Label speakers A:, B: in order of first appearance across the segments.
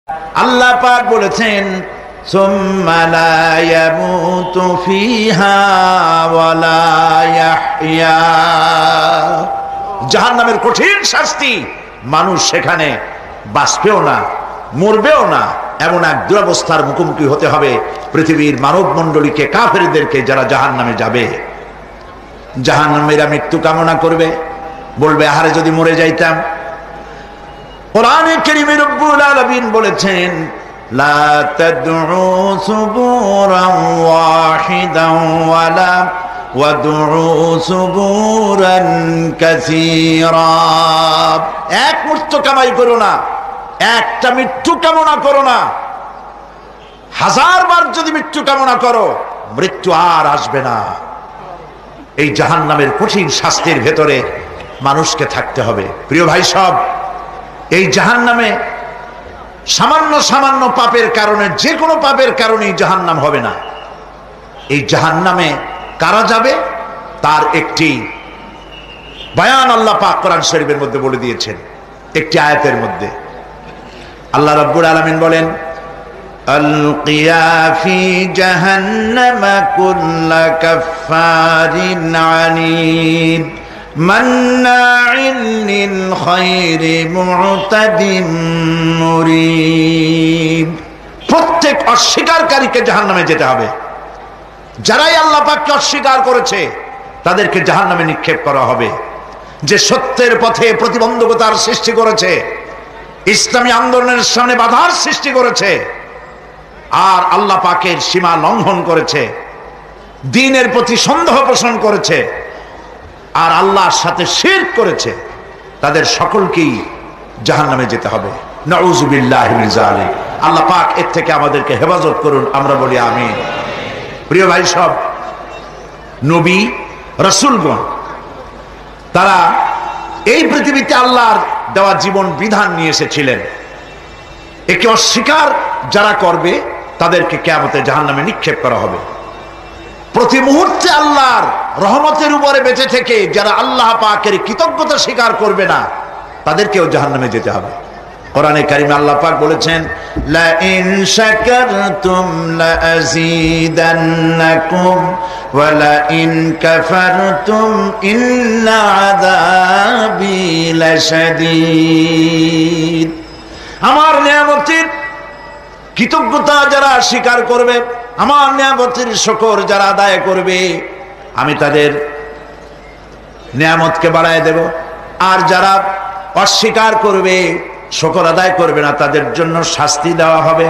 A: আল্লাহ পাক বলেছেন সুম্মা লা ইয়ামুতু ফিহা ওয়া লা ইয়াহইয়া। জাহান্নামের কঠিন শাস্তি, মানুষ সেখানে বাঁচবেও না, মরবেও না, এমন এক দুরবস্থার মুখোমুখি হতে হবে পৃথিবীর মানব মণ্ডলীকে, কাফেরদেরকে, যারা জাহান্নামে যাবে। জাহান্নামীরা মৃত্যু কামনা করবে, বলবে আহারে যদি মরে যাইতাম। কোরআনে কারীমে রব্বুল আলামিন বলেছেন লা তাদউ সুবুরান ওয়াহিদান ওয়ালা ওয়াদউ সুবুরান কাসীরা। এক মৃত্যু কামাই করো না, একটা মৃত্যু কামনা করো না। 1000 বার যদি মৃত্যু কামনা করো, মৃত্যু আর আসবে না। এই জাহান্নামের কঠিন শাস্তির ভেতরে মানুষকে থাকতে হবে। প্রিয় ভাই সব, এই জাহান্নামে সামান্য সামান্য পাপের কারণে, যে কোনো পাপের কারণেই জাহান্নাম হবে না। এই জাহান্নামে কারা যাবে তার একটি বয়ান আল্লাহ পাক কোরআন শরীফের মধ্যে বলে দিয়েছেন। একটি আয়াতের মধ্যে আল্লাহ রাব্বুল আলামিন বলেন আলকিয়া ফি জাহান্নামা কুল্লা কাফফারিন আনিদ মান্নাইন লিল খায়রি মু'তাদিম মুরিব। প্রত্যেক অস্বীকারীকে জাহান্নামে যেতে হবে। যারাই আল্লাহ পাককে অস্বীকার করেছে তাদেরকে জাহান্নামে নিক্ষেপ করা হবে। যে সত্যের পথে প্রতিবন্ধকতার সৃষ্টি করেছে, ইসলামী আন্দোলনের সামনে বাধার সৃষ্টি করেছে, আর আল্লাহ পাকের সীমা লঙ্ঘন করেছে, দ্বীনের প্রতি সন্দেহ পোষণ করেছে, আর আল্লাহর সাথে শিরক করেছে, তাদের সকলকেই জাহান্নামে যেতে হবে। নাউযুবিল্লাহি মিন যালিক। আল্লাহ পাক এর থেকে আমাদেরকে হেফাজত করুন, আমরা বলি আমিন। প্রিয় ভাই সব, নবী রাসূলগণ তারা এই পৃথিবীতে আল্লাহর দেওয়া জীবন বিধান নিয়ে এসেছিলেন। একে অস্বীকার যারা করবে তাদেরকে কিয়ামতে জাহান্নামে নিক্ষেপ করা হবে। প্রতি মুহূর্তে আল্লাহর রহমতের উপরে বেঁচে থেকে যারা আল্লাহ পাকের কৃতজ্ঞতা স্বীকার করবে না তাদেরকেও জাহান্নামে যেতে হবে। কোরআনে কারিমে আল্লাহ পাক বলেছেন লা ইন শাকারতুম লা আযীদান্নাকুম ওয়া লা ইন কাফারতুম ইন্না আযাবি লাশাদীদ। আমার নিয়ামতের কৃতজ্ঞতা যারা স্বীকার করবে, আমার নিয়ামতের শুকর যারা আদায় করবে, আমি তাদের নিয়ামতকে বাড়ায় দেব। আর যারা অস্বীকার করবে, শুকর আদায় করবে না, তাদের জন্য শাস্তি দেওয়া হবে।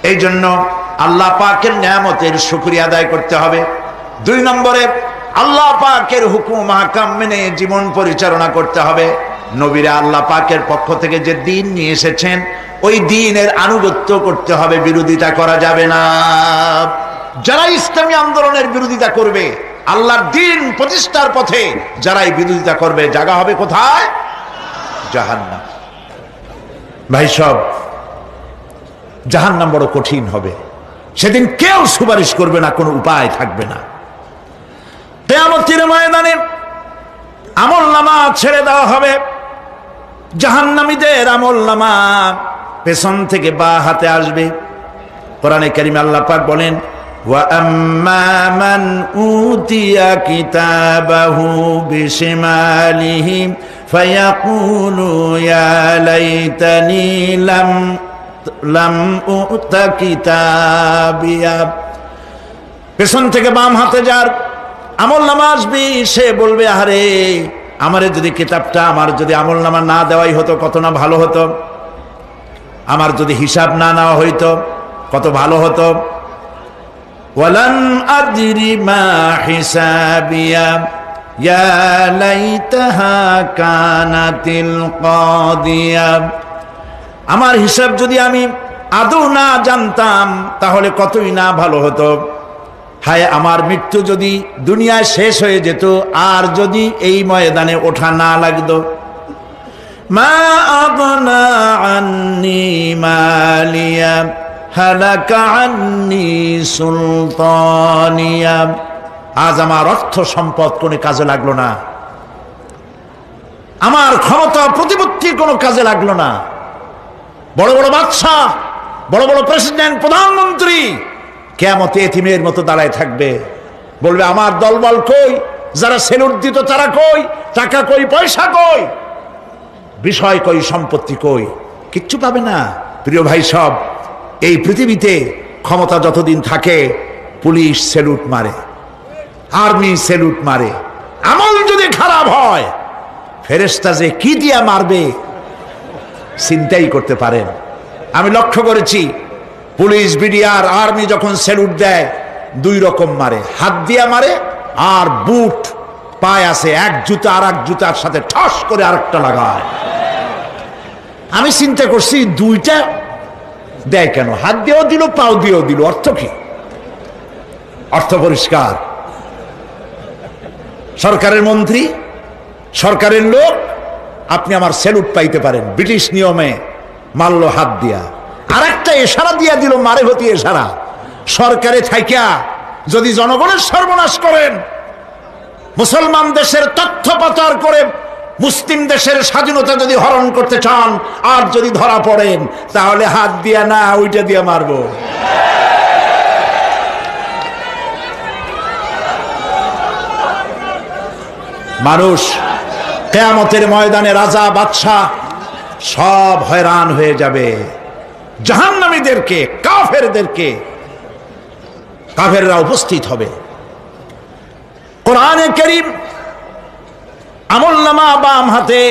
A: এই জন্য আল্লাহ পাকের নিয়ামতের শুকরিয়া আদায় করতে হবে। 2 নম্বরে আল্লাহ পাকের হুকুম আহকাম মেনে জীবন পরিচালনা করতে হবে। নবীরা আল্লাহ পাকের পক্ষ থেকে যে দ্বীন নিয়ে এসেছেন ওই দ্বীনের আনুগত্য করতে হবে, বিরোধিতা করা যাবে না। যারা ইসলামী আন্দোলনের বিরোধিতা করবে, আল্লাহর দ্বীন প্রতিষ্ঠার পথে যারাই বিরোধিতা করবে, জায়গা হবে কোথায়? জাহান্নাম। ভাই সব, জাহান্নাম বড় কঠিন হবে। সেদিন কেউ সুপারিশ করবে না, কোনো উপায় থাকবে না। কিয়ামতের ময়দানে আমলনামা ছেড়ে দেওয়া হবে। জাহান্নামীদের আমলনামা পেছন থেকে বা হাতে আসবে। কোরআনে কারিমে আল্লাহ পাক বলেন ওয়া আম্মা মান উতিয়া কিতাবাহু বিশিমালিহি ফায়াকুলু ইয়া লাইতানি লাম উতা কিতাবিয়া। পেছন থেকে বাম হাতে যার আমলনামা আসবে, সে বলবে আরে আমারে যদি কিতাবটা, আমার যদি আমলনামা না দেওয়াই হতো কত না ভালো হতো, আমার যদি হিসাব না নেওয়া হইতো কত ভালো হতো। ওয়ালান আদরি মা হিসাবিয়া ইয়া লাইতাহা কানাতিল কাদিয়া। আমার হিসাব যদি আমি আদৌ না জানতাম তাহলে কতই না ভালো হতো। হায় আমার মৃত্যু যদি দুনিয়ায় শেষ হয়ে যেত, আর যদি এই ময়দানে ওঠা না লাগতো। মা আগনা আন্নি মালিয়া হালাকা আন্নি সুলতানিয়া। আজ আমার অর্থ সম্পদ কোনো কাজে লাগলো না, আমার ক্ষমতা প্রতিপত্তি কোনো কাজে লাগলো না। বড় বড় বাদশা, বড় বড় প্রেসিডেন্ট, প্রধানমন্ত্রী কিয়ামতে এতিমের মতো দাঁড়ায় থাকবে, বলবে আমার দলবল কই, যারা সেলুট দিত তারা কই, টাকা কই, পয়সা কই, বিষয় কই, সম্পত্তি কই, কিচ্ছু পাবে না। প্রিয় ভাই সব, এই পৃথিবীতে ক্ষমতা যতদিন থাকে পুলিশ সেলুট মারে, আর্মি সেলুট মারে, আমল যদি খারাপ হয় ফেরেশতা যে কি দিয়া মারবে চিন্তাই করতে পারেন। আমি লক্ষ্য করেছি পুলিশ, বিডিআর, আর্মি যখন সেলুট দেয় দুই রকম মারে, হাত দিয়া মারে আর বুট পায় আছে, এক জুতা আর এক জুতার সাথে ঠস করে আরেকটা লাগায়। আমি চিন্তা করছি দুইটা দেয় কেন, হাত দিয়েও দিল পাও দিয়েও দিল, অর্থ কি? অর্থ পরিষ্কার। সরকারের মন্ত্রী, সরকারের লোক, আপনি আমার সেলুট পাইতে পারেন, ব্রিটিশ নিয়মে মারলো হাত দিয়া, আর একটা ইশারা দিয়া দিল, মারে হতি ইশারা। সরকারে থাইকা যদি জনগণের সর্বনাশ করেন, মুসলমান দেশের তথ্য পাচার করে মুসলিম দেশের স্বাধীনতা যদি হরণ করতে চান, আর যদি ধরা পড়েন তাহলে হাত দিয়া না ওইটা দিয়া মারবো। মানুষ কিয়ামতের ময়দানে রাজা বাদশাহ সব হয়রান হয়ে যাবে। জাহান্নামীদেরকে, কাফেরদেরকে, কাফেররা উপস্থিত হবে। কোরআনে কারীম আমলনামা বাম হাতে,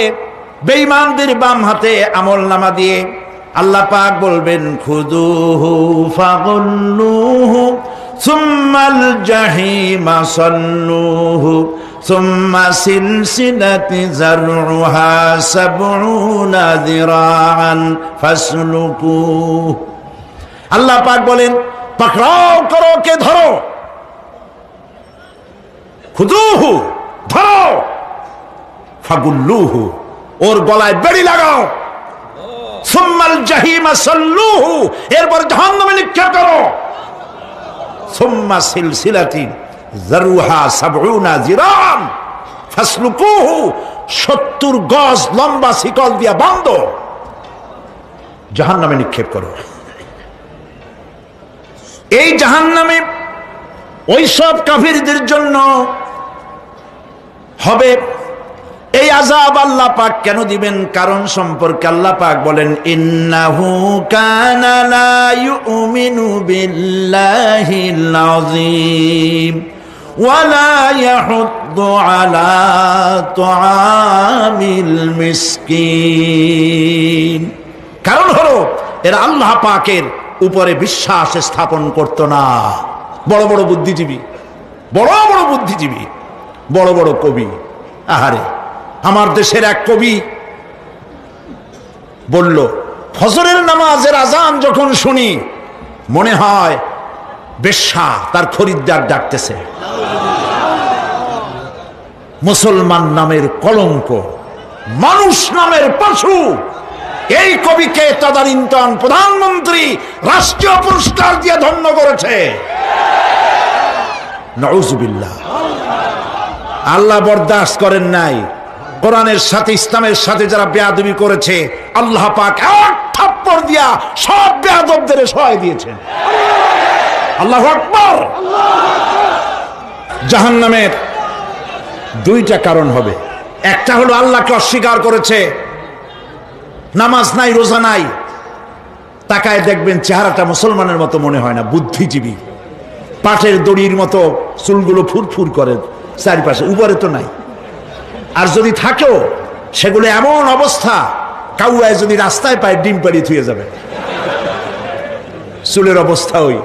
A: বেঈমানদের বাম হাতে আমলনামা দিয়ে আল্লাহ পাক বলবেন খুযুহু ফাগুল্লুহু সুম্মাল জাহিমা সাল্লুহু সুম্মা সিলসিলাতি যারউহা সাবউনা যিরাআন ফাসলুকুহু। আল্লাহ পাক বলেন পাকড়াও করো, কে ধরো, খুযুহু ধরো, ফাগুল্লুহু ওর গলায় বেড়ি লাগাও, সুম্মাল জাহিমা সাল্লুহু এরপর জাহান্নামে নিক্ষেপ করো, সুম্মা সিলসিলাতি যারউহা সাবউনা যিরাআন ফাসলুকুহু 70 গজ লম্বা শিকল দিয়া বাঁধো, জাহান্নামে নিক্ষেপ করো। এই জাহান্নামে ওই সব কাফিরদের জন্য হবে। এই আযাব আল্লাহ পাক কেন দিবেন, কারণ সম্পর্কে আল্লাহ পাক বলেন ইন্নাহু কানা লা ইউমিনু বিল্লাহিল আযীম ওয়া লা ইয়াহুদ্দু আলা তুআমিল মিসকিন। কারণ হলো এরা আল্লাহ পাকের উপরে বিশ্বাস স্থাপন করত না। বড় বড় বুদ্ধিজীবী, বড় বড় বুদ্ধিজীবী, বড় বড় কবি, আহারে আমার দেশের এক কবি বলল ফজরের নামাজের আজান যখন শুনি মনে হয় বেশ্যা তার খরিদ্দার ডাকতেছে। মুসলমান নামের কলঙ্ক, মানুষ নামের পশু। এই কবিকে তদানীন্তন প্রধানমন্ত্রী রাষ্ট্রীয় পুরস্কার দিয়ে ধন্য করেছে। নাউযুবিল্লাহ। আল্লাহ বরদাস্ত করেন নাই। কোরআনের সাথে ইসলামের সাথে যারা বেয়াদবি করেছে আল্লাহ পাক এক থাপ্পড় দিয়া সব বেয়াদবদের সহায় দিয়েছেন। আল্লাহু আকবার। জাহান্নামের দুইটা কারণ হবে। একটা হলো আল্লাহকে অস্বীকার করেছে, নামাজ নাই, রোজা নাই, তাকায় দেখবেন চেহারাটা মুসলমানের মতো মনে হয় না, বুদ্ধিজীবী, পাটের দড়ির মতো চুলগুলো ফুরফুর করে চারিপাশে, উপরে তো নাই। আর যদি থাকেও সেগুলো এমন অবস্থা, কাউয়ায় যদি রাস্তায় পায় ডিম পাড়ি থুয়ে যাবে। চুলের অবস্থা ওই,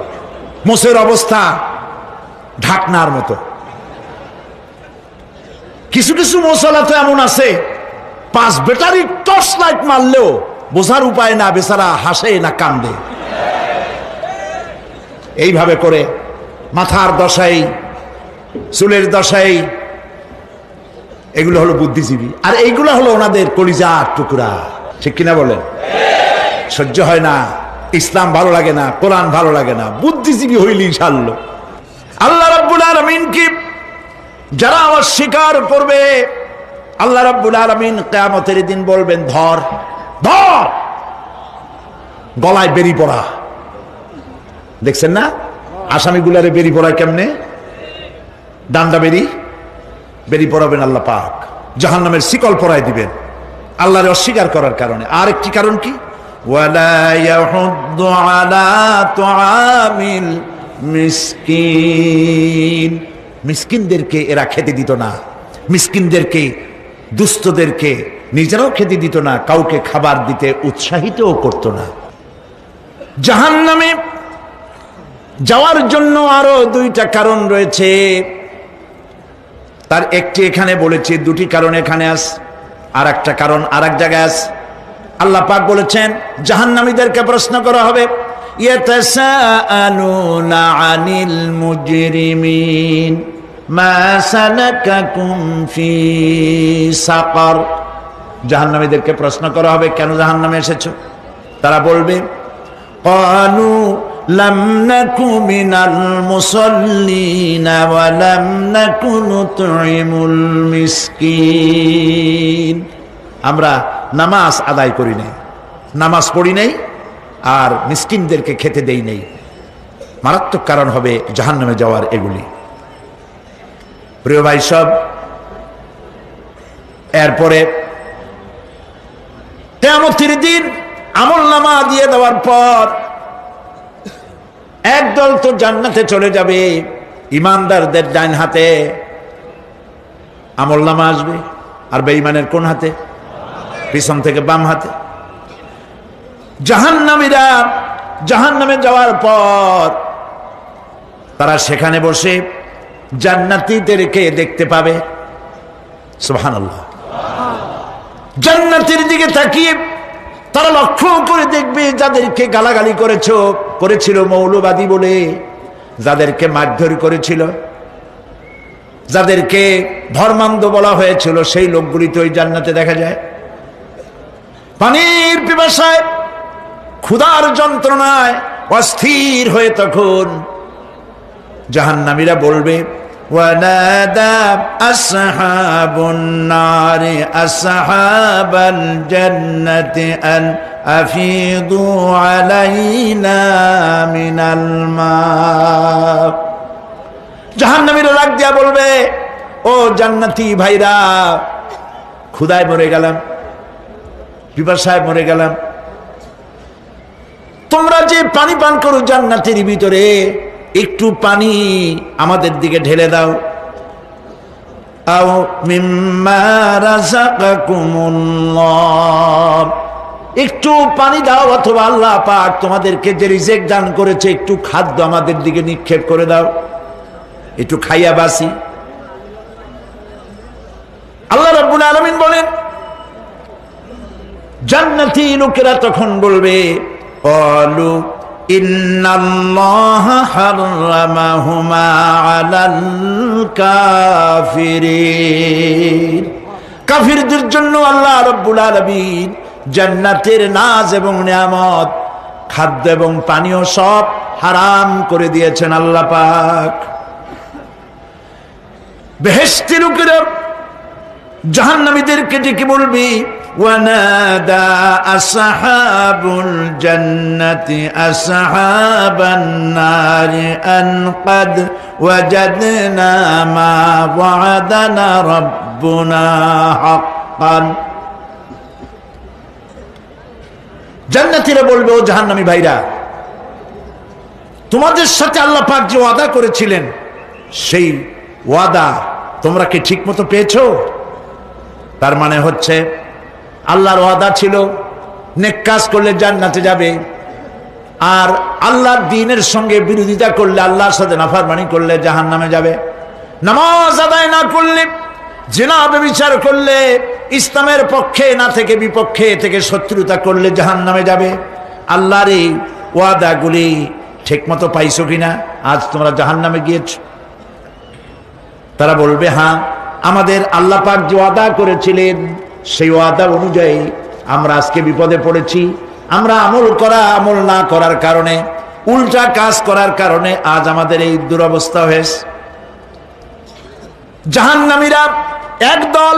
A: মোষের অবস্থা ঢাকনার মতো। কিছু কিছু মশলা তো এমন আছে 5 ব্যাটারি টর্চ লাইট মারলেও বোঝার উপায় না, বেচারা হাসে না কান্দে। এইভাবে করে মাথার দশাই, চুলের দশাই, এগুলো হলো বুদ্ধিজীবী। আর এইগুলো হলো ওনাদের কলিজার টুকরা। ঠিক কিনা বলেন? সহ্য হয় না, ইসলাম ভালো লাগে না, কোরআন ভালো লাগে না, বুদ্ধিজীবী হইলেই ছাড়লো। আল্লাহ রাব্বুল আলামিন কি যারা আমার স্বীকার করবে, আল্লাহ রাব্বুল আলামিন কিয়ামতের দিন বলবেন ধর ধর, গলায় বেরি পড়া, দেখছেন না আসামিগুলারে বেরি পড়ায় কেমনে? ডান্ডা বেরি পড়াবেন আল্লাহ পাক, জাহান্নামের শিকল পরায় দিবেন আল্লাহরে অস্বীকার করার কারণে। আর একটি কারণ কি? ওয়ালা ইয়াহুদ্দু আলা তুআমিল মিসকিন, মিসকিনদেরকে এরা খেতে দিত না, মিসকিনদেরকে দুস্থদেরকে নিজেরাও খেতে দিত না, কাউকে খাবার দিতে উৎসাহিতও করত না। জাহান্নামে যাওয়ার জন্য আরো দুইটা কারণ রয়েছে, তার একটি এখানে বলেছি, দুটি কারণ এখানে আছে, আর একটা কারণ আর এক জায়গায় আছে। আল্লাহ পাক বলেছেন জাহান্নামীদেরকে প্রশ্ন করা হবে, ইয়াতাসাআলুনা আনিল মুজরিমিন মা সালাকাকুম ফি সাকার। জাহান্নামীদেরকে প্রশ্ন করা হবে কেন জাহান্নামে এসেছো? তারা বলবে ক্বালু লাম নাকু মিনাল মুসাল্লিনা ওয়া লাম নাকু নুতঈমুল মিসকিন। আমরা নামাজ আদায় করি নাই, নামাজ পড়ি নাই, আর মিসকিনদেরকে খেতে দেই নাই। মারাত্মক কারণ হবে জাহান্নামে যাওয়ার এগুলি। প্রিয় ভাই সব, এরপরে কিয়ামতের দিন আমলনামা দিয়ে দেওয়ার পর একদল তো জান্নাতে চলে যাবে, ইমানদারদের ডান হাতে আমলনামা আসবে, আর বেঈমানের কোন হাতে? পিছন থেকে বাম হাতে। জাহান্নামীরা জাহান্নামে যাওয়ার পর তারা সেখানে বসে জান্নাতীদেরকে দেখতে পাবে। সুবহানাল্লাহ। জান্নাতের দিকে তাকিয়ে তারা লক্ষ্য করে দেখবে যাদেরকে গালাগালি করেছিল মৌলবাদী বলে, যাদেরকে মারধর করেছিল, যাদেরকে ধর্মান্ধ বলা হয়েছিল, সেই লোকগুলি তো ওই জান্নাতে দেখা যায়। পানির পিপাসায় ক্ষুধার যন্ত্রণায় অস্থির হয়ে তখন জাহান্নামীরা বলবে ওয়ানাদা আসহাবুন নারি আসহাবাল জান্নাতি আন আফিদু আলাইনা মিনাল মা। জাহান্নামীরা ডাক দিয়া বলবে, ও জান্নাতি ভাইরা, ক্ষুধায় মরে গেলাম, পিপাসায় মরে গেলাম, তোমরা যে পানি পান করো জান্নাতের ভিতরে, একটু পানি আমাদের দিকে ঢেলে দাও। আও মিম্মা রাযাকাকুমুল্লাহ, একটু পানি দাও, অথবা আল্লাহ পাক তোমাদেরকে যে রিজিক দান করেছে একটু খাদ্য আমাদের দিকে নিক্ষেপ করে দাও, একটু খাইয়া বাসি। আল্লাহ রাব্বুল আলামিন বলেন জান্নাতি লোকেরা তখন বলবে ক্বালু ইন্নাল্লাহা হাররামাহুমা আলাল কাফিরিন। কাফিরদের জন্য আল্লাহ রাব্বুল আলামিন জান্নাতের নাজ এবং নিয়ামত, খাদ্য এবং পানীয় সব হারাম করে দিয়েছেন আল্লাহ পাক। বেহেশতি লোকেরা জাহান্নামীদেরকে ডেকে বলবে ওয়ানাদা আসহাবুল জান্নাতি আসহাবান নারি আন ক্বাদ ওয়াজাদনা মা ওয়া'আদানা রাব্বুনা হাক্কান। জান্নাতীরা বলবে, ও জাহান্নামী ভাইরা, তোমাদের সাথে আল্লাহ পাক যে ওয়াদা করেছিলেন সেই ওয়াদা তোমরা কি ঠিক মতো পেয়েছো? তার মানে হচ্ছে আল্লাহর ওয়াদা ছিল নেক কাজ করলে জান্নাতে যাবে, আর আল্লাহর দ্বীনের সঙ্গে বিরোধিতা করলে, আল্লাহর সাথে নাফরমানি করলে জাহান্নামে যাবে। নামাজ আদায় না করলে, জিনা ব্যভিচার করলে, ইসলামের পক্ষে না থেকে বিপক্ষে থেকে শত্রুতা করলে জাহান্নামে যাবে। আল্লাহর এই ওয়াদাগুলি ঠিকমতো পাইছো কিনা? আজ তোমরা জাহান্নামে গিয়েছ। তারা বলবে, হ্যাঁ, আমাদের আল্লাহ পাক যে ওয়াদা করেছিলেন সেই ওয়াদা অনুযায়ী আমরা আজকে বিপদে পড়েছি। আমরা আমল না করার কারণে, উল্টা কাজ করার কারণে আজ আমাদের এই দুরবস্থা হয়েছে। জাহান্নামীরা এক দল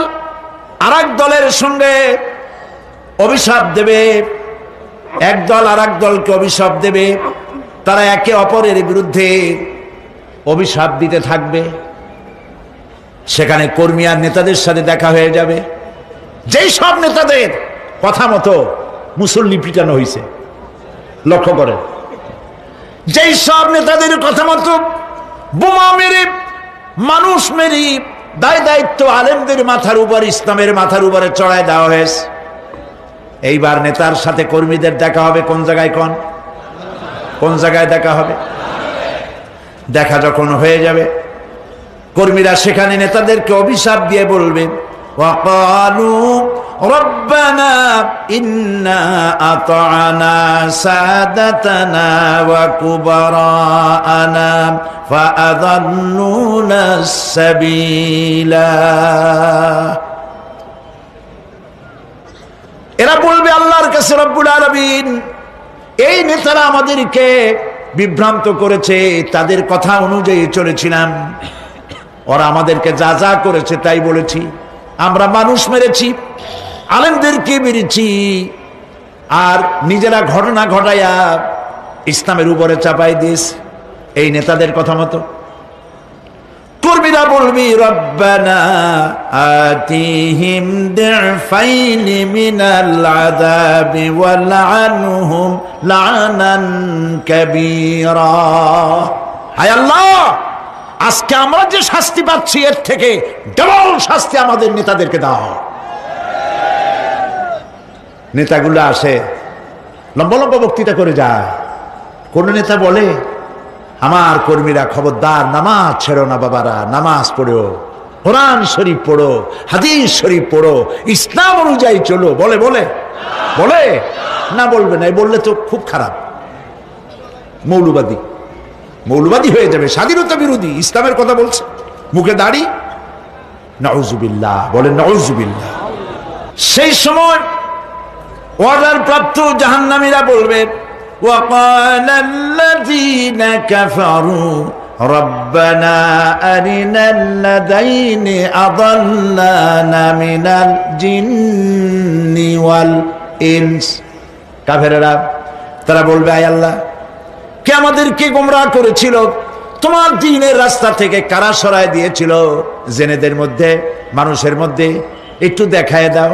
A: আরেক দলের সঙ্গে অভিশাপ দেবে, একদল আর এক দলকে অভিশাপ দেবে, তারা একে অপরের বিরুদ্ধে অভিশাপ দিতে থাকবে। সেখানে কর্মী আর নেতাদের সাথে দেখা হয়ে যাবে। যেই সব নেতাদের কথা মতো মুসল্লি পিটানো হয়েছে, লক্ষ্য করেন, যেই সব নেতাদের কথা মতো বোমা মেরে মানুষ মেরে দায় দায়িত্ব আলেমদের মাথার উপর, ইসলামের মাথার উপরে চড়ায় দেওয়া হয়েছে। এইবার নেতার সাথে কর্মীদের দেখা হবে কোন জায়গায়, কোন জায়গায় দেখা হবে? দেখা যখন হয়ে যাবে, কর্মীরা সেখানে নেতাদেরকে অভিশাপ দিয়ে বলবে, ওয়াকালু রব্বানা ইন্না আতা'না সাদাতানা ওয়া কুবারানা ফাআযাল্লুনা সাবিলা। এরা বলবে আল্লাহর কাছে, রব্বুল আলামিন, এই নেতারা আমাদেরকে বিভ্রান্ত করেছে, তাদের কথা অনুযায়ী চলেছিলাম, ওরা আমাদেরকে যা যা করেছে তাই বলেছি, আমরা মানুষ মেরেছি, আলেমদেরকে মেরেছি, আর নিজেরা ঘটনা ঘটাইয়া ইসলামের উপরে চাপাই দিয়েছে এই নেতাদের কথা মতো। কর্মীরা বলবি, রব্বানা আতিহিম দিফাইনি মিনাল আযাবি ওয়ালআনহুম লা'নান কাবীরা। হায় আল্লাহ, আজকে আমরা যে শাস্তি পাচ্ছি এর থেকে ডবল শাস্তি আমাদের নেতাদেরকে দাও। নেতাগুলো আসে, লম্বা লম্বা বক্তৃতা করে যায়। কোন নেতা বলে, আমার কর্মীরা খবরদার, নামাজ ছেড়ো না বাবারা, নামাজ পড়ো, কোরআন শরীফ পড়ো, হাদিস শরীফ পড়ো, ইসলাম অনুযায়ী চলো। বলে বলে বলে না, বলবে না, বললে তো খুব খারাপ, মৌলবাদী মৌলবাদী হয়ে যাবে, স্বাধীনতা বিরোধী, ইসলামের কথা বলছে, মুখে দাড়ি, নাউজুবিল্লাহ, বলেন নাউজুবিল্লাহ। সেই সময় অর্ডার প্রাপ্ত জাহান্নামীরা বলবে, وقال الذين كفروا ربنا أرنا الذين أضلانا من الجن والإنس। কাফেররা তারা বলবে, আয় আল্লাহ, কে আমাদেরকে গোমরাহ করেছিল, তোমার দ্বীনের রাস্তা থেকে কারা সরায় দিয়েছিল, জেনেদের মধ্যে, মানুষের মধ্যে একটু দেখায় দাও।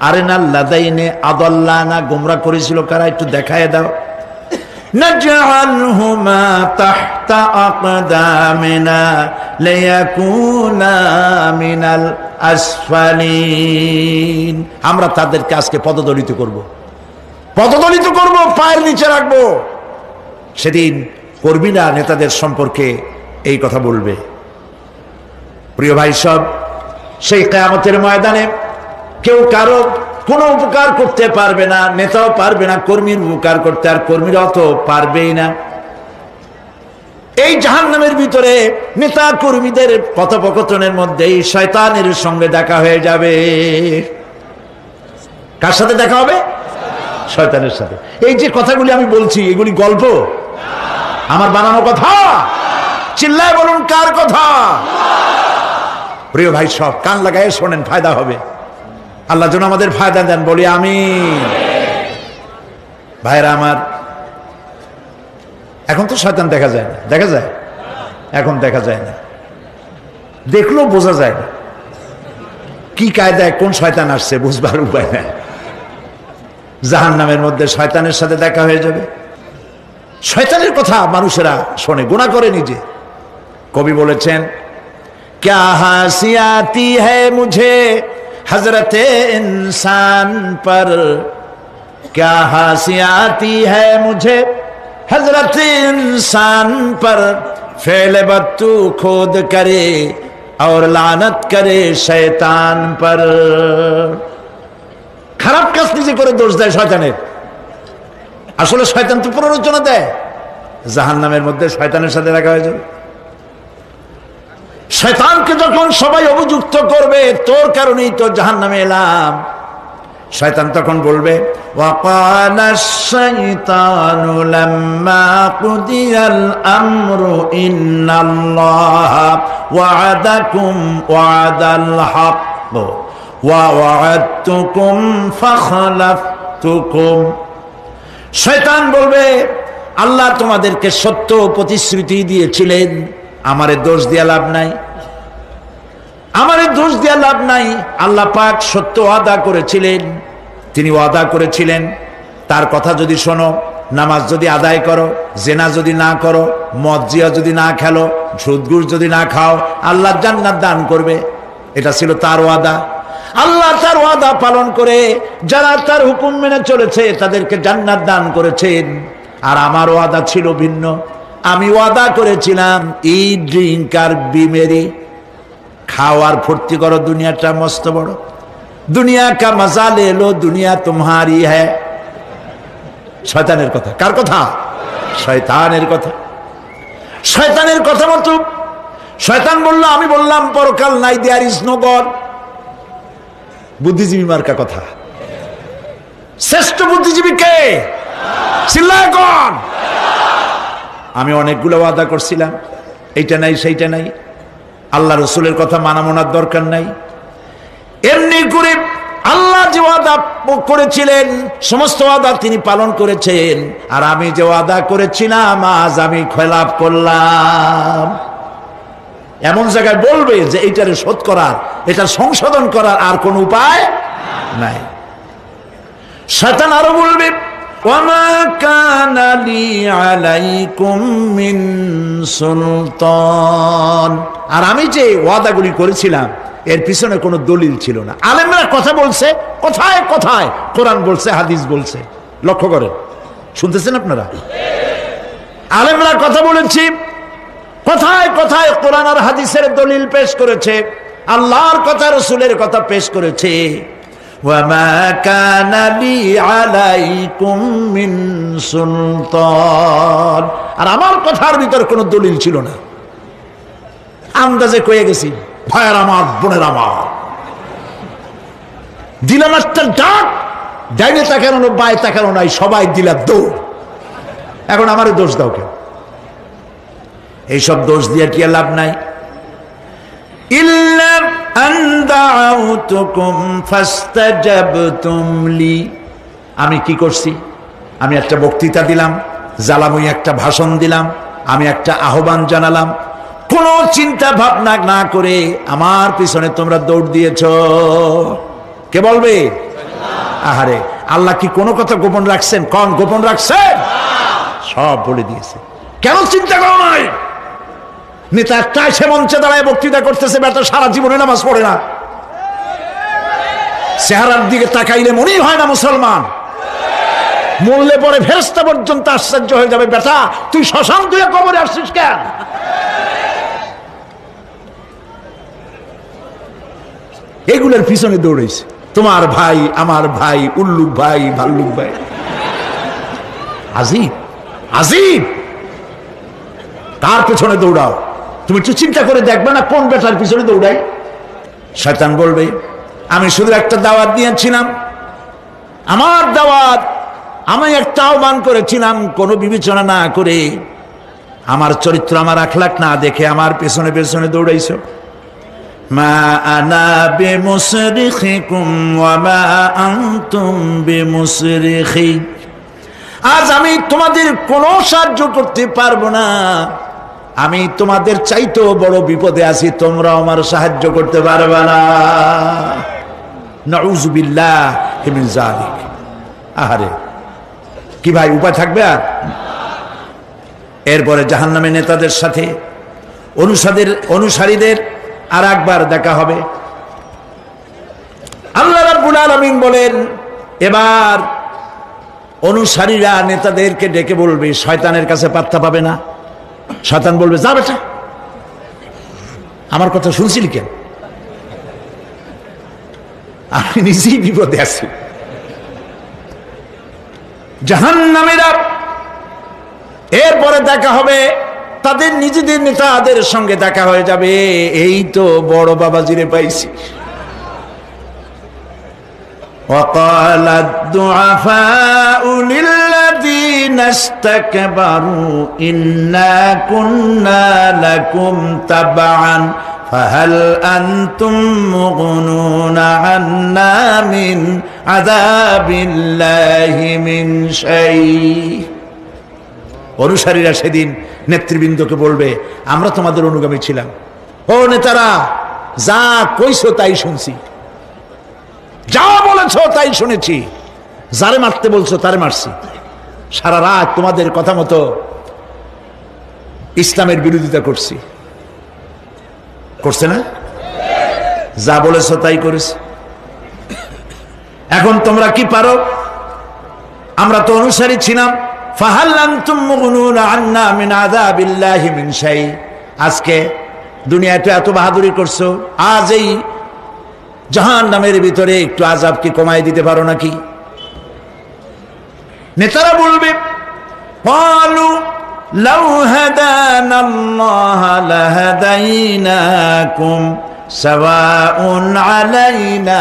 A: আরিনাল লাযাইনে আদাল্লানা, গোমরাহ করেছিল কারা, একটু দেখায় দাও। নাজআলহুমা তাহতা আকদামিনা লিয়াকুনা মিনাল আসফালিন। আমরা তাদেরকে আজকে পদদলিত করব, পদদলিত করব, পায়ের নিচে রাখবো। সেদিন কর্মীরা নেতাদের সম্পর্কে এই কথা বলবে। প্রিয় ভাই সব, সেই কিয়ামতের ময়দানে কেউ কারো কোনো উপকার করতে পারবে না, নেতাও পারবে না কর্মীর উপকার করতে, আর কর্মীরাও তো পারবেই না। এই জাহান্নামের ভিতরে নেতা কর্মীদের কথোপকথনের মধ্যেই শয়তানের সঙ্গে দেখা হয়ে যাবে। কার সাথে দেখা হবে? শয়তানের সাথে। এই যে কথাগুলি আমি বলছি, এগুলি গল্প, আমার বানানো কথা? চিল্লায় বলুন, কার কথা? প্রিয় ভাই সব, কান লাগায় শোনেন, ফায়দা হবে। আল্লাহ যেন আমাদের ফায়দা দেন, বলি আমিন। ভাইরা আমার, এখন তো শয়তান দেখা যায় না, দেখা যায়? এখন দেখা যায় না, দেখলেও বোঝা যায় না কি কায়দায় কোন শয়তান আসছে, বুঝবার উপায় নাই। জাহান্নামের মধ্যে শয়তানের সাথে দেখা হয়ে যাবে। শয়তানের কথা মানুষেরা শোনে, গুনাহ করে নিজে। কবি বলেছেন, क्या हंसी आती है मुझे हजरते इंसान पर, क्या हंसी आती है मुझे हजरते इंसान पर, फेल बत्तू खुद करे और लानत करे शैतान पर। খারাপ কাজ নিজে করে দোষ দেয় শয়তানের। আসলে শয়তান তো প্ররোচনা দেয়। জাহান্নামের মধ্যে শয়তানের সাথে দেখা হয়ে যাবে। শয়তানকে যখন সবাই অভিযুক্ত করবে, তোর কারণেই তো জাহান্নামে এলাম, শয়তান তখন বলবে, ওয়াকালা শাইতানু লাম্মা কুদিয়াল আমরু ইন্নাল্লাহা ওয়া'আদাকুম ওয়া'দাল হক ওয়া ওয়া'আদতুকুম ফাখলাফতুকুম শয়তান বলবে আল্লাহ তোমাদেরকে সত্য প্রতিশ্রুতি দিয়েছিলেন, আমারে দোষ দিয়া লাভ নাই, আমারে দোষ দিয়া লাভ নাই। আল্লাহ পাক সত্য ওয়াদা করেছিলেন, তিনি ওয়াদা করেছিলেন তার কথা যদি শোনো, নামাজ যদি আদায় করো, জেনা যদি না করো, মদ জিয়া যদি না খেলো, সুদ ঘুষ যদি না খাও, আল্লাহ জান্নাত দান করবে। এটা ছিল তার ওয়াদা। আল্লাহ তার ওয়াদা পালন করে যারা তার হুকুম মেনে চলেছে তাদেরকে জান্নাত দান করেছেন। আর আমার ওয়াদা ছিল ভিন্ন। আমি ওয়াদা করেছিলাম ইট, ড্রিঙ্ক আর বিমেরি, খাওয়ার ফুর্তি করো, দুনিয়াটা মস্ত বড়, দুনিয়া কা মজা লে লো, দুনিয়া তোমারি হ্যায়। শয়তানের কথা। কার কথা? শয়তানের কথা। শয়তানের কথা মতো শয়তান বললো, আমি বললাম পরকাল নাই, দেয়ার ইজ নো গড। বুদ্ধিজীবী মার্কা কথা। শ্রেষ্ঠ বুদ্ধিজীবী কে? চিল্লায় কোন? আমি অনেকগুলো ওয়াদা করছিলাম, এইটা নাই সেইটা নাই, আল্লাহ রসুলের কথা মানামোনার দরকার নাই। এমনি করে আল্লাহ যে ওয়াদা করেছিলেন সমস্ত ওয়াদা তিনি পালন করেছেন, আর আমি যে ওয়াদা করেছিলাম আজ আমি খেলাপ করলাম। এমন জায়গায় বলবে যে এইটারে শোধ করার, এটা সংশোধন করার আর কোন উপায় নাই। শয়তান আরো বলবে, ওয়ামা কানা লি আলাইকুম মিন সুলতান, আর আমি যে ওয়াদাগুলি করেছিলাম এর পিছনে কোনো দলিল ছিল না। আলেমরা কথা বলছে, কথায় কথায় কোরআন বলছে, হাদিস বলছে। লক্ষ্য করেন, শুনতেছেন আপনারা? আলেমরা কথা বলেছি, কথায় কথায় কোরআন আর হাদিসের দলিল পেশ করেছে, আল্লাহর কথা রসুলের কথা পেশ করেছে। ওয়ামা কানা লি আলাইকুম মিন সুলতান, আর আমার কথার ভিতর কোনো দলিল ছিল না। আন্দাজে কয়ে গেছি, ভাইয়ের আমার, বোনের আমার, দিলাম একটা ডাক, ডাইনে তাকানো বাই তাকানো নাই, সবাই দিলাম দৌড়। এখন আমারে দোষ দাও কেউ? এইসব দোষ দিয়ে কি লাভ নাই। ইল্লা আন দাউতুকুম ফাস্তাজাবতুম লি, আমি কি করছি? আমি একটা বক্তৃতা দিলাম, জ্বালাময়ী একটা ভাষণ দিলাম, আমি একটা আহ্বান জানালাম, কোন চিন্তা ভাবনা না করে আমার পিছনে তোমরা দৌড় দিয়েছ। কে বলবে? আহারে, আল্লাহ কি কোনো কথা গোপন রাখছেন? কোন গোপন রাখছেন? সব বলে দিয়েছে। কেন চিন্তা করো নাই? নেতা একটা সে মঞ্চে দাঁড়ায় বক্তৃতা করতেছে, বেটা সারা জীবনে নামাজ পড়ে না, চেহারার দিকে তাকাইলে মনেই হয় না মুসলমান, মরলে পরে ফেরেশতা পর্যন্ত আশ্চর্য হয়ে যাবে, বেটা তুই শ্মশান তুই কবরে আসছিস কেন? এগুলোর পিছনে দৌড়েছে তোমার ভাই, আমার ভাই, উল্লুক ভাই, ভাল্লুক ভাই। আজিব আজিব, তার পিছনে দৌড়াও। তুমি একটু চিন্তা করে দেখবে না কোন বেটার পিছনে দৌড়াই? শয়তান বলবে, আমি শুধু একটা দাওয়াত দিয়েছিলাম, আমার দাওয়াত, আমি একটা আহ্বান করেছিলাম, কোনো বিবেচনা না করে, আমার চরিত্র, আমার আখলাক না দেখে আমার পেছনে পেছনে দৌড়াইছো। মা আনা বিমুসরিখিকুম ওয়া মা আনতুম বিমুসরিখি, আজ আমি তোমাদের কোনো সাহায্য করতে পারবো না, আমি তোমাদের চাইতেও বড় বিপদে আছি, তোমরা আমার সাহায্য করতে পারবে না। নাউযু বিল্লাহি মিন যালিক। আহারে, কি ভাই উপায় থাকবে আর? এরপরে জাহান্নামী নেতাদের সাথে অনুসারীদের আর একবার দেখা হবে। আল্লাহ রাব্বুল আলামিন বলেন, এবার অনুসারীরা নেতাদেরকে ডেকে বলবে, শয়তানের কাছে পাত্তা পাবে না। শয়তান বলবে, যা বেটা, আমার কথা শুনছিলি কেন? আমি নিজেই বিপদে আছি। জাহান্নামীরা এরপরে দেখা হবে, তাদের নিজেদের নেতাদের সঙ্গে দেখা হয়ে যাবে, এই তো বড় বাবাজিরে পাইছি। وقال الضعفاء للذين استكبروا إنا كنا لكم تبعا ফাহাল আনতুম মুগনুনা আন্না মিন আযাবিল্লাহি মিন শাই। অনুসারীরা সেদিন নেতৃবৃন্দকে বলবে, আমরা তোমাদের অনুগামী ছিলাম, ও নেতারা, যা কইছো তাই শুনছি, যা বলেছো তাই শুনেছি, যারে মারতে বলছো তারে মারছি, সারা রাত তোমাদের কথা মতো ইসলামের বিরোধিতা করছি। করছে না? যা বলেছো তাই করেছি। এখন তোমরা কি পারো? আমরা তো অনুসারী ছিলাম। ফাহাল আনতুম মুগনুনা আন্না মিন আযাবিল্লাহি মিন শাই। আজকে দুনিয়াতে এত বাহাদুরি করছো, আজ এই জাহান্নামের ভিতরে একটু আযাব কি কমাই দিতে পারো নাকি? নেতারা বলবে, ক্বালু লাউ হাদানাল্লাহু লাহাদাইনাকুম সাওয়াউন আলাইনা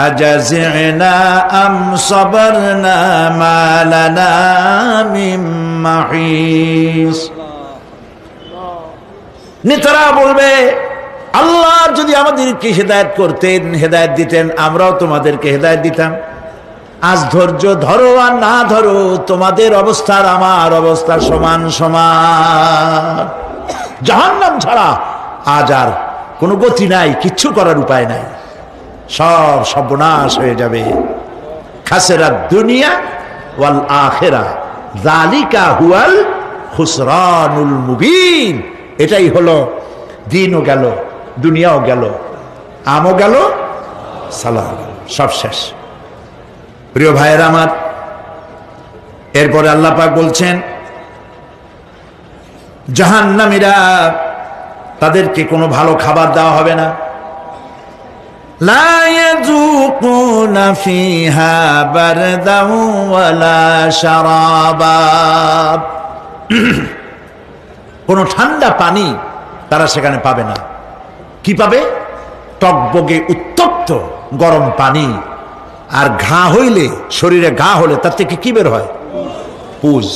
A: আজাযিনা আম সাবারনা মা লানা মিন মাহিস। নেতারা বলবে, আল্লাহ যদি আমাদেরকে হেদায়েত করতেন, হেদায়েত দিতেন, আমরাও তোমাদেরকে হেদায়েত দিতাম। আজ ধৈর্য ধরো আর না ধরো, তোমাদের অবস্থার আমার অবস্থা সমান সমান। জাহান্নাম ছাড়া আজ আর কোনো গতি নাই, কিচ্ছু করার উপায় নাই, সব সর্বনাশ হয়ে যাবে। খাসিরাত দুনিয়া ওয়াল আখিরা যালিকা হুয়াল খুসরানুল মুবিন। এটাই হলো, দিনও গেল, দুনিয়াও গেল, আমও গেল, সালাম, সব শেষ। প্রিয় ভাইয়েরা আমার, এরপরে আল্লাহ পাক বলছেন, জাহান্নামীরা, তাদেরকে কোনো ভালো খাবার দেওয়া হবে না। লা ইয়াযুকুনা ফিহা বারদান ওয়ালা শারাবা। কোনো ঠান্ডা পানি তারা সেখানে পাবে না। কি পাবে? টকবগে উত্তপ্ত গরম পানি। আর ঘা হইলে, শরীরে ঘা হলে তার থেকে কি বের হয়? পুজ,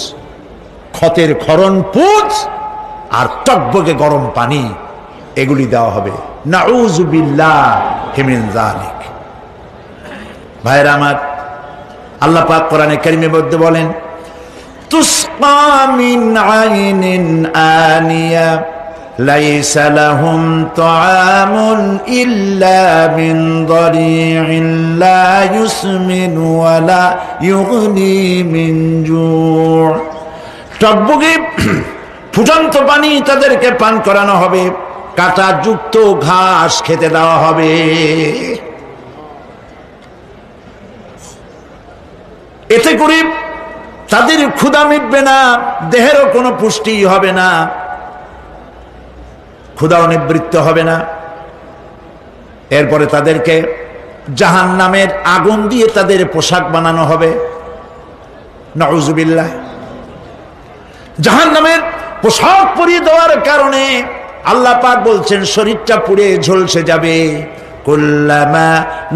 A: ক্ষতের ক্ষরণ পুজ আর টকবগে গরম পানি, এগুলি দেওয়া হবে। নাউযু বিল্লাহি মিন যালিক। ভাইরা আমার, আল্লাহ পাক কোরআনে কারীমের মধ্যে বলেন, তুসকা মিন আইনিন আনিয়া লাইসা লাহুম তাআমুন ইল্লা মিন দারি'in লা ইউসমিনু ওয়া লা ইউগনি মিন জু'। টকবগে ফুটন্ত পানি তাদেরকে পান করানো হবে, কাঁটাযুক্ত ঘাস খেতে দেওয়া হবে। এতে করে তাদের ক্ষুধা মিটবে না, দেহেরও কোনো পুষ্টি হবে না, ক্ষুধাও নিবৃত্ত হবে না। এরপরে তাদেরকে জাহান্নামের আগুন দিয়ে তাদের পোশাক বানানো হবে। নাউযুবিল্লাহ। জাহান্নামের পোশাক পরিয়ে দেওয়ার কারণে আল্লাহ পাক বলছেন, শরীরটা পুড়ে ঝলসে যাবে। কুল্লামা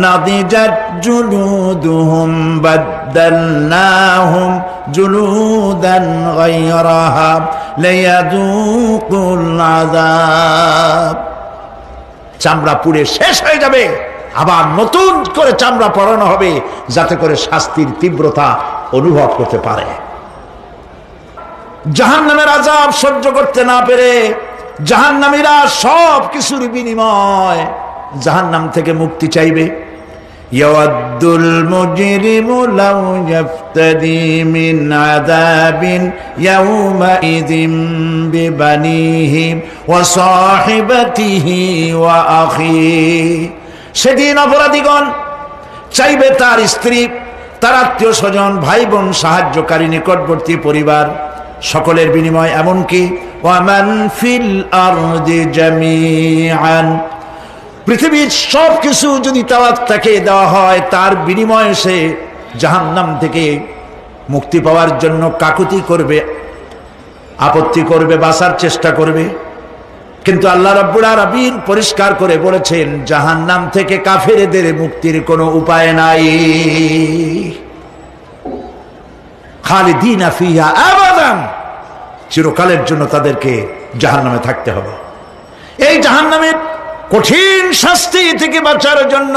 A: নাদিজাত জুলুদুহুম বাদদালনাহুম জুলুদান গায়রাহা লিয়াযুকুল আযাব। চামড়া পুড়ে শেষ হয়ে যাবে, আবার নতুন করে চামড়া পরানো হবে, যাতে করে শাস্তির তীব্রতা অনুভব করতে পারে। জাহান্নামের আযাব সহ্য করতে না পেরে জাহান্নামীরা সব কিছুর বিনিময় জাহান্নাম থেকে মুক্তি চাইবে। ইয়াওয়াদ্দুল মুজরিমু লাউ ইয়াফতাদি মিন আযাবিন ইয়াওমাইযিন বিবানিহি ওয়া সাহিবাতিহি ওয়া আখিহি। সেদিন অপরাধীগণ চাইবে তার স্ত্রী, তার আত্মীয় স্বজন, ভাই বোন, সাহায্যকারী, নিকটবর্তী পরিবার, সকলের বিনিময়, এমনকি ওয়ামান ফিল আরদি জামিআন, পৃথিবীর সব কিছু যদি তাকে দেওয়া হয়, তার বিনিময়ে সে জাহান্নাম থেকে মুক্তি পাওয়ার জন্য কাকুতি করবে, আপত্তি করবে, বাঁচার চেষ্টা করবে। কিন্তু আল্লাহ রাব্বুল আলামিন পরিষ্কার করে বলেছেন, জাহান্নাম থেকে কাফেরদের মুক্তির কোনো উপায় নাই। খালিদিনা ফিহা আবাদান, চিরকালের জন্য তাদেরকে জাহান্নামে থাকতে হবে। এই জাহান্নামের কঠিন শাস্তি থেকে বাঁচার জন্য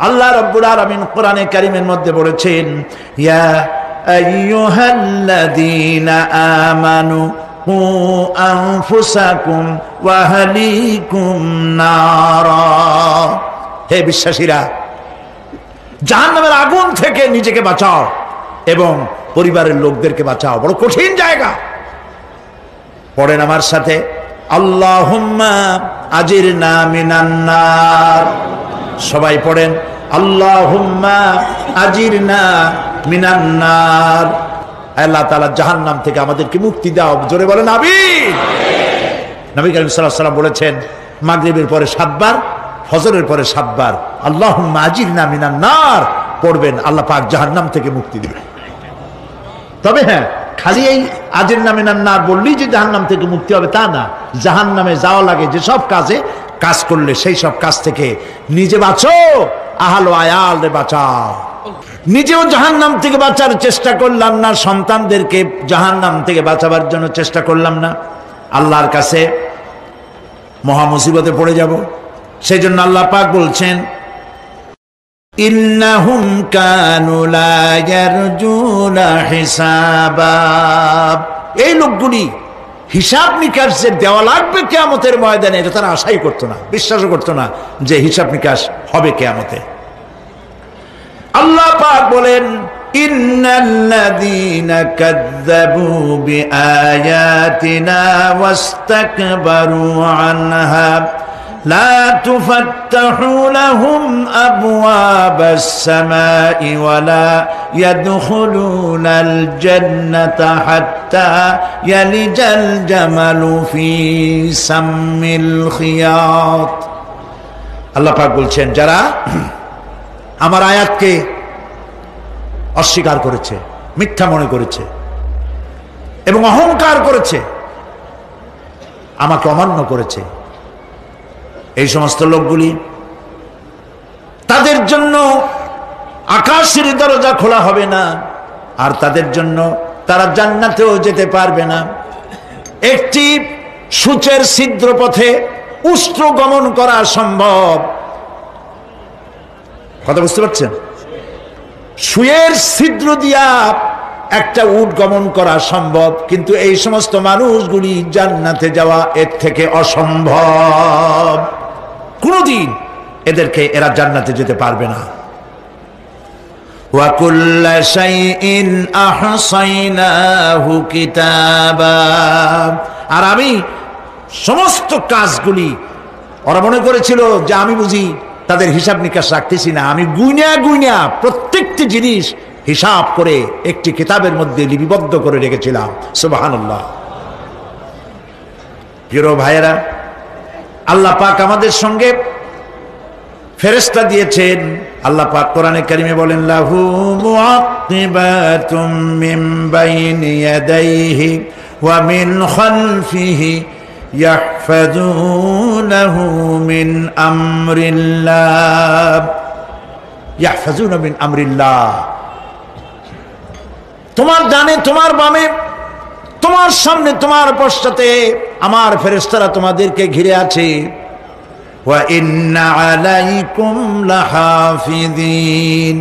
A: আল্লাহ রাব্বুল আলামিন কোরআনে কারীমের মধ্যে বলেছেন, ইয়া আইয়ুহাল্লাযীনা আমানু কু আনফুসাকুম ওয়া আহলিকুম নারা। হে বিশ্বাসীরা, জাহান্নামের আগুন থেকে নিজেকে বাঁচাও এবং পরিবারের লোকদেরকে বাঁচাও। বড় কঠিন জায়গা। পড়েন আমার সাথে, আল্লাহুম্মা আজিরনা মিনান নার। সবাই পড়েন, আল্লাহুম্মা আজিরনা মিনান নার। আল্লাহ তাআলা জাহান্নাম থেকে আমাদেরকে মুক্তি দাও। জোরে বলেন আমিন। নবী করিম সাল্লাল্লাহু আলাইহি ওয়াসাল্লাম বলেছেন, মাগরিবের পরে 7 বার, ফজরের পরে 7 বার আল্লাহুম্মা আজিরনা মিনান নার পড়বেন, আল্লাহ পাক জাহান্নাম থেকে মুক্তি দিবেন। তবে হ্যাঁ, খালি এই আজিরনা মিনান নার বললেই যে জাহান্নাম থেকে মুক্তি হবে তা না। জাহান্নামে যাওয়া লাগে যেসব কাজ করলে সেই সব কাজ থেকে নিজে বাঁচো, আহল আয়াল রে বাঁচাও। নিজেও জাহান্নাম থেকে বাঁচার চেষ্টা করলাম না, সন্তানদেরকে জাহান্নাম থেকে বাঁচাবার জন্য চেষ্টা করলাম না, আল্লাহর কাছে মহা মুসিবতে পড়ে যাব। সেই জন্য আল্লাহ পাক বলছেন, ইন্নাহুম কানু লা ইয়ারজুনা হিসাবা। এই লোকগুলি হিসাব নিকাশ যে দেওয়া লাগবে কিয়ামতের ময়দানে, এটা তারা আশাই করতো না, বিশ্বাসও করতো না যে হিসাব নিকাশ হবে কিয়ামতে। আল্লাহ পাক বলেন, ইন্নাল্লাযীনা কাযযাবু বিআয়াতিনা ওয়াস্তাকবারু আনহা লা তুফাত্তাহু লাহুম আবওয়াবাস সামাই ওয়া লা ইয়াদখুলুনাল জান্নাতা হাত্তা ইয়ালিজাল জামালু ফি সাম্মিল খিয়াত। আল্লাহ পাক বলছেন, যারা আমার আয়াতকে অস্বীকার করেছে, মিথ্যা মনে করেছে এবং অহংকার করেছে, আমাকে অমান্য করেছে, এই সমস্ত লোকগুলি, তাদের জন্য আকাশের দরজা খোলা হবে না, আর তাদের জন্য তারা জান্নাতেও যেতে পারবে না। একটি সূচের ছিদ্র পথে উষ্ট্র গমন করা সম্ভব। কথা বুঝতে পারছেন? সুয়ের ছিদ্র দিয়া একটা উট গমন করা সম্ভব, কিন্তু এই সমস্ত মানুষগুলি জান্নাতে যাওয়া এর থেকে অসম্ভব। কোনদিন এরা জান্নাতে যেতে পারবে না। ওয়া কুল্লা শাইইন আহসাইনাহু কিতাবা। আর আমি সমস্ত কাজগুলি, ওরা মনে করেছিল যে আমি বুঝি তাদের হিসাব নিকাশ রাখতেছি না, আমি গুইনা প্রত্যেকটি জিনিস হিসাব করে একটি কিতাবের মধ্যে লিপিবদ্ধ করে রেখেছিলাম। সুবহানাল্লাহ। প্রিয় ভাইয়েরা, আল্লাহ পাক আমাদের সঙ্গে ফেরেশতা দিয়েছেন। আল্লাহ পাক কোরআনে কারিমে বলেন, লাহু মুআক্কিবাতুম মিন বাইনি ইয়াদাইহি ওয়া মিন খালফিহি ইয়াহফাযুনাহু মিন আমরিল্লাহ। ইয়াহফাযুনা মিন আমরিল্লাহ। তোমার ডানে, তোমার বামে, তোমার সামনে, তোমার পশ্চাতে আমার ফেরেশতারা তোমাদেরকে ঘিরে আছে। ওয়া ইন্না আলাইকুম লাহাফিযিন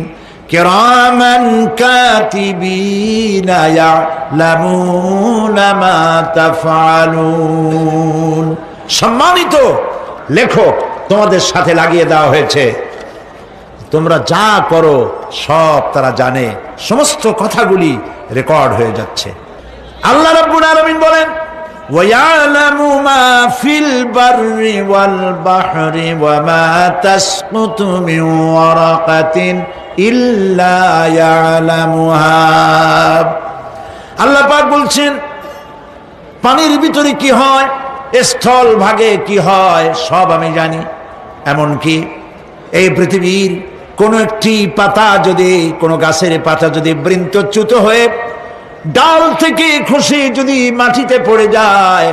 A: কিরামান কাতিবিনা ইয়ালামুনা মা তাফআলুন। সম্মানিত লেখক তোমাদের সাথে লাগিয়ে দেওয়া হয়েছে, তোমরা যা করো সব তারা জানে, সমস্ত কথাগুলি রেকর্ড হয়ে যাচ্ছে। আল্লাহ রাব্বুল আলামিন বলেন, ওয়া ইয়ালামু মা ফিল বাররি ওয়াল বাহরি ওয়া মা তাসকুতু মিন ওয়ারাকাতিন ইল্লা ইয়ালামুহা। আল্লাহ পাক বলছেন, পানির ভিতরে কি হয়, স্থল ভাগে কি হয়, সব আমি জানি। এমনকি এই পৃথিবীর কোন একটি পাতা যদি, কোন গাছের পাতা যদি বৃন্তচ্যুত হয়ে ডাল থেকে খসে যদি মাটিতে পড়ে যায়,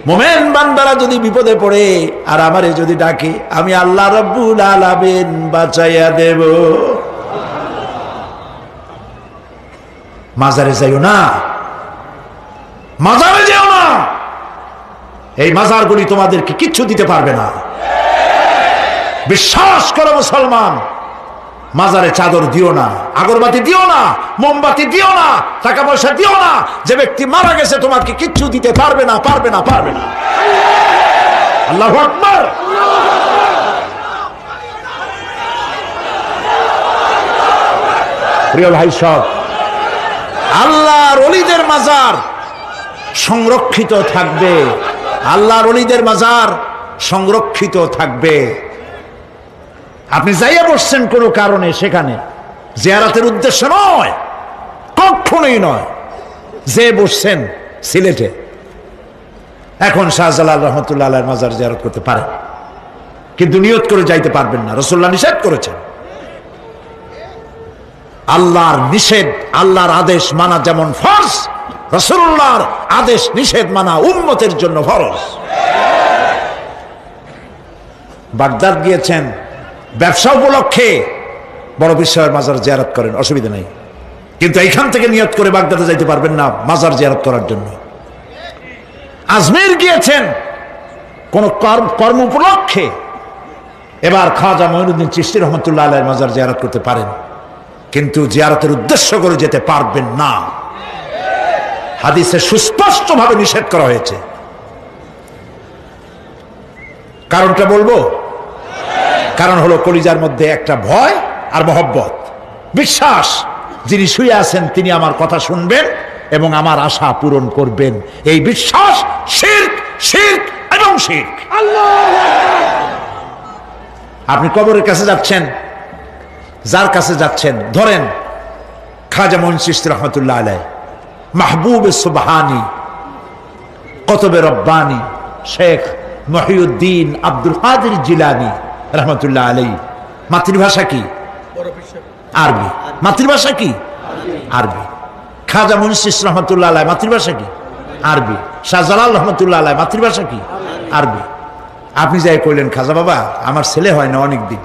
A: মোমেন বান্দারা যদি বিপদে পড়ে আর আমারে যদি ডাকে, আমি আল্লাহ রাব্বুল আলামিন বাঁচাইয়া দেব। মাজারে যাইও না, মাজারে যেও না, এই মাজারগুলি তোমাদেরকে কিচ্ছু দিতে পারবে না। বিশ্বাস করো মুসলমান, মাজারে চাদর দিও না, আগরবাতি দিও না, মোমবাতি দিও না, টাকা পয়সা দিও না। যে ব্যক্তি মারা গেছে তোমাকে কিচ্ছু দিতে পারবে না, পারবে না, পারবে না। আল্লাহু আকবার। প্রিয় ভাই সব, আল্লাহর ওলিদের মাজার সংরক্ষিত থাকবে, আল্লাহর ওলিদের মাজার সংরক্ষিত থাকবে। আপনি যাইয়া বসছেন কোনো কারণে, সেখানে জিয়ারতের উদ্দেশ্য নয়, কখনোই নয়। যে বসছেন সিলেটে, এখন শাহজালাল রহমতুল্লাহ আলাইহির মাজার জিয়ারত করতে পারেন, কিন্তু নিয়ত করে যাইতে পারবেন না, রাসূলুল্লাহ নিষেধ করেছেন। আল্লাহর নিষেধ, আল্লাহর আদেশ মানা যেমন ফরজ, রাসূলুল্লাহর আদেশ নিষেধ মানা উম্মতের জন্য ফরজ। বাগদাদ গিয়েছেন ব্যবসা উপলক্ষে, বড় বিশ্বের মাজার জিয়ারত করেন, অসুবিধা নেই, কিন্তু এইখান থেকে নিয়ত করে বাগদাদে যাইতে পারবেন না মাজার জিয়ারত করার জন্য। আজমির গিয়েছেন কোন কর্ম উপলক্ষে, এবার খাজা মঈনুদ্দিন চিশতি রহমতুল্লাহ আলাইহির মাজার জিয়ারত করতে পারেন, কিন্তু জিয়ারতের উদ্দেশ্য করে যেতে পারবেন না। হাদিসে সুস্পষ্টভাবে নিষেধ করা হয়েছে। কারণটা বলবো? কারণ হলো কলিজার মধ্যে একটা ভয় আর মহব্বত, বিশ্বাস, যিনি শুয়ে আছেন তিনি আমার কথা শুনবেন এবং আমার আশা পূরণ করবেন, এই বিশ্বাস শিরক, শিরক এবং শিরক। আপনি কবরের কাছে যাচ্ছেন, যার কাছে যাচ্ছেন, ধরেন খাজা মঈন চিশতি রহমতুল্লাহ আলাইহি, মাহবুব সুবহানি, কুতুব রব্বানি, শেখ মহিউদ্দিন আব্দুল কাদের জিলানী রহমতুল্লাহ আলাইহি। মাতৃভাষা কি? আরবি। মাতৃভাষা কি? আরবি। খাজা মঈন চিশতি রহমতুল্লাহ আলাইহি মাতৃভাষা কি? আরবি। শাহজালাল রহমতুল্লাহ আলাইহি মাতৃভাষা কি? আরবি। আপনি যাই কইলেন, খাজা বাবা আমার ছেলে হয় না অনেক দিন,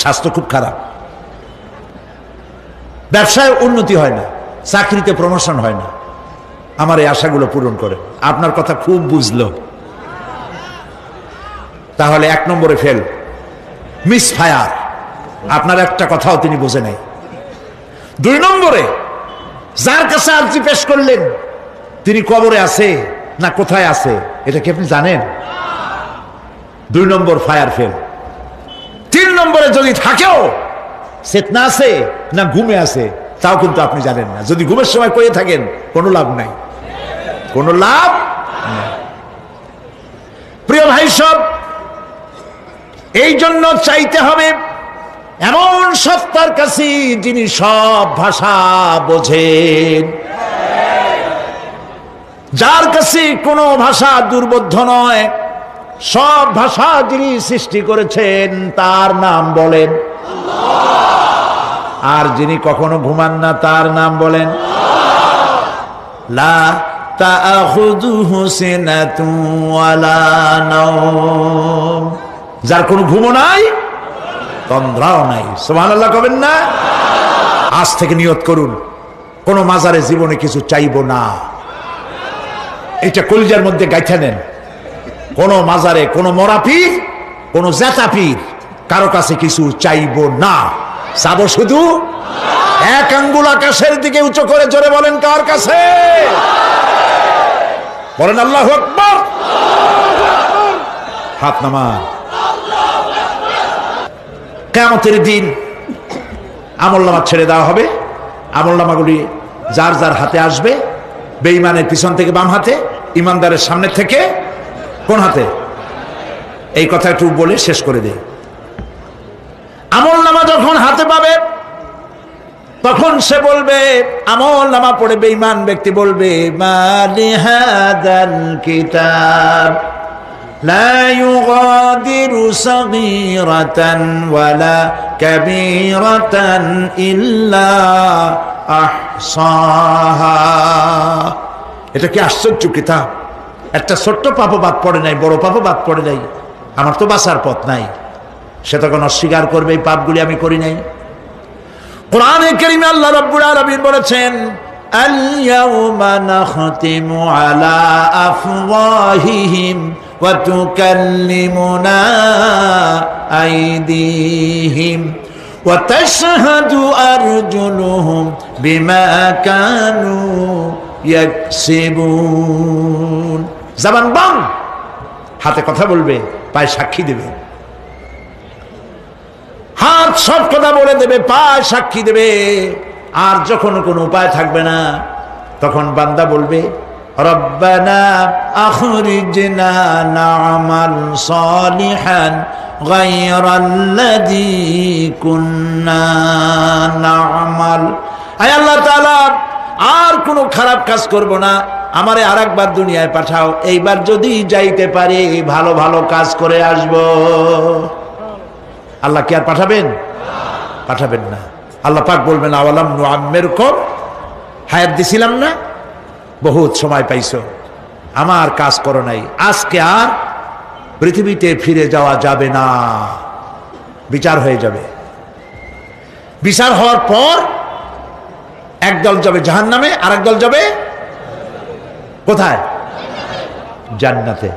A: স্বাস্থ্য খুব খারাপ, ব্যবসায় উন্নতি হয় না, চাকরিতে প্রমোশন হয় না, আমার এই আশাগুলো পূরণ করেন। আপনার কথা খুব বুঝলো, তাহলে 1 নম্বরে ফেল, মিস ফায়ার, আপনার একটা কথাও তিনি বোঝে নাই। 2 নম্বরে যার কাছে আর্জি পেশ করলেন তিনি কবরে আছে না কোথায় আছে এটা কি আপনি জানেন? 2 নম্বর ফায়ার ফেল। 3 নম্বরে যদি থাকেও চেতনা আছে না ঘুমে আছে তাও কিন্তু আপনি জানেন না। যদি ঘুমের সময় কয়ে থাকেন কোনো লাভ নাই, কোনো লাভ নাই। প্রিয় ভাই সব, এই জন্য চাইতে হবে এমন সত্তার কাছে যিনি সব ভাষা বোঝেন, যার কাছে কোনো ভাষা দুর্বোধ্য নয়, সব ভাষা যিনি সৃষ্টি করেছেন তার নাম বলেন, আর যিনি কখনো ঘুমান না তার নাম বলেন লা তাআখুযুহু সিনাতুন ওয়ালা নাওম, যার কোনো ঘুমও নাই তন্দ্রাও নাই। সুবহানাল্লাহ কবেন না? আজ থেকে নিয়ত করুন কোন মাজারে জীবনে কিছু চাইবো না, এটা কলিজার মধ্যে গাইথা নেন। কোন মাজারে কোন মরা পীর, কোন জেতা পীর, কারো কাছে কিছু চাইবো না, চাবো শুধু এক আঙ্গুল আকাশের দিকে উঁচু করে জোরে বলেন কার কাছে? বলেন আল্লাহু আকবার। হাত নামান। কিয়ামতের দিন আমলনামা ছেড়ে দেওয়া হবে, আমলনামাগুলি যার যার হাতে আসবে, বেঈমানের পিছন থেকে বাম হাতে, ইমানদারের সামনে থেকে কোন হাতে? এই কথা একটু বলে শেষ করে দেই। আমলনামা যখন হাতে পাবে তখন সে বলবে, আমলনামা পড়ে বেঈমান ব্যক্তি বলবে, মালি হাদাল কিতাব লা ইউগাদিরু সাগীরাতান ওয়ালা কাবীরাতান ইল্লা আহসাহা। এটা কি আশ্চর্য কিতাব! একটা ছোট্ট পাপও বাদ পড়ে নাই, বড় পাপও বাদ পড়ে নাই, আমার তো বাঁচার পথ নাই। সে তখন অস্বীকার করবে এই পাপগুলি আমি করি নাই। কোরআনে কারীমে আল্লাহ রাব্বুল আলামিন বলেছেন, আল ইয়াউমা নাখতিমু আলা আফওয়াহিহিম
B: وتكلمنا أيديهم وتشهد أرجلهم بما كانوا يكسبون জবান বন্ধ, হাতে কথা বলবে, পায়ে সাক্ষী দেবে। হাত সব কথা বলে দেবে, পায়ে সাক্ষী দেবে। আর যখন কোনো উপায় থাকবে না, তখন বান্দা বলবে রব্বানা আখরিজনা না'মাল সালিহান গায়রাল্লাযী কুন্না না'মাল। আয় আল্লাহ তাআলা, আর কোনো খারাপ কাজ করব না, আমারে আরেকবার দুনিয়ায় পাঠাও। এইবার যদি যাইতে পারি ভালো ভালো কাজ করে আসব। আল্লাহ কি আর পাঠাবেন? পাঠাবেন না। আল্লাহ পাক বলবেন আওয়ালাম নুআম্মিরকুম, হায়াত দিছিলাম না, বহুত সময় পাইছো, আমার কাজ করো নাই, আজকে আর পৃথিবীতে ফিরে যাওয়া যাবে না, বিচার হয়ে যাবে। বিচার হওয়ার পর একদল যাবে জাহান্নামে, আর একদল যাবে কোথায়? জান্নাতে।